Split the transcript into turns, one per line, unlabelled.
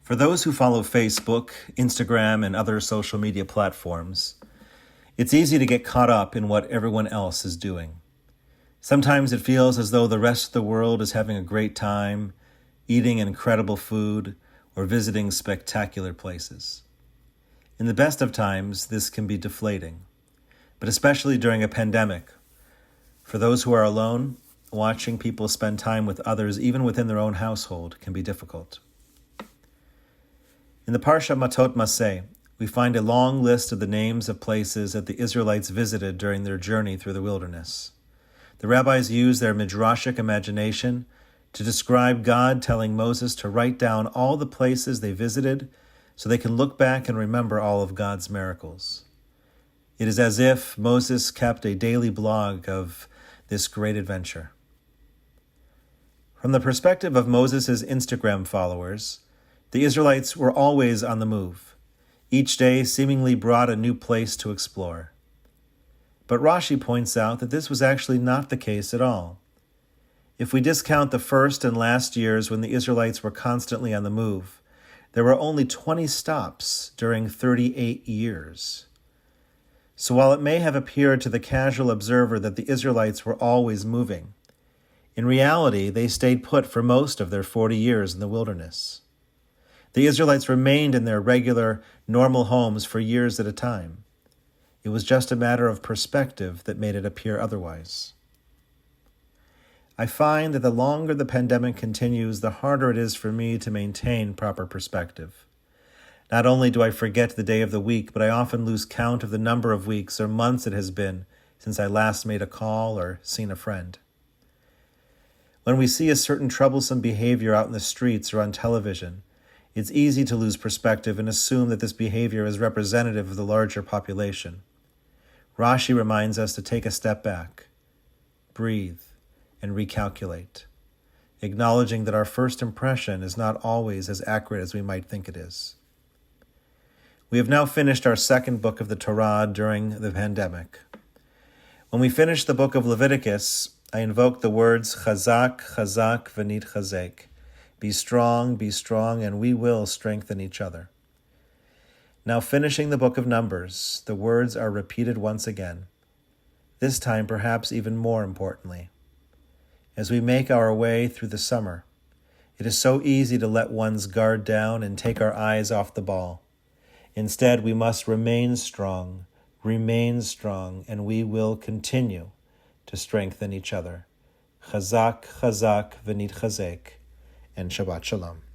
For those who follow Facebook, Instagram, and other social media platforms, it's easy to get caught up in what everyone else is doing. Sometimes it feels as though the rest of the world is having a great time, eating incredible food, or visiting spectacular places. In the best of times, this can be deflating, but especially during a pandemic. For those who are alone, watching people spend time with others, even within their own household, can be difficult. In the Parsha Matot Maseh, we find a long list of the names of places that the Israelites visited during their journey through the wilderness. The rabbis used their midrashic imagination to describe God telling Moses to write down all the places they visited so they can look back and remember all of God's miracles. It is as if Moses kept a daily blog of this great adventure. From the perspective of Moses' Instagram followers, the Israelites were always on the move. Each day seemingly brought a new place to explore. But Rashi points out that this was actually not the case at all. If we discount the first and last years when the Israelites were constantly on the move, there were only 20 stops during 38 years. So while it may have appeared to the casual observer that the Israelites were always moving, in reality they stayed put for most of their 40 years in the wilderness. The Israelites remained in their regular, normal homes for years at a time. It was just a matter of perspective that made it appear otherwise. I find that the longer the pandemic continues, the harder it is for me to maintain proper perspective. Not only do I forget the day of the week, but I often lose count of the number of weeks or months it has been since I last made a call or seen a friend. When we see a certain troublesome behavior out in the streets or on television, it's easy to lose perspective and assume that this behavior is representative of the larger population. Rashi reminds us to take a step back, breathe, and recalculate, acknowledging that our first impression is not always as accurate as we might think it is. We have now finished our second book of the Torah during the pandemic. When we finish the book of Leviticus, I invoke the words Chazak, Chazak, V'nit Chazek. Be strong, and we will strengthen each other. Now finishing the book of Numbers, the words are repeated once again, this time perhaps even more importantly. As we make our way through the summer, it is so easy to let one's guard down and take our eyes off the ball. Instead, we must remain strong, and we will continue to strengthen each other. Chazak, Chazak, V'nit Chazek, and Shabbat Shalom.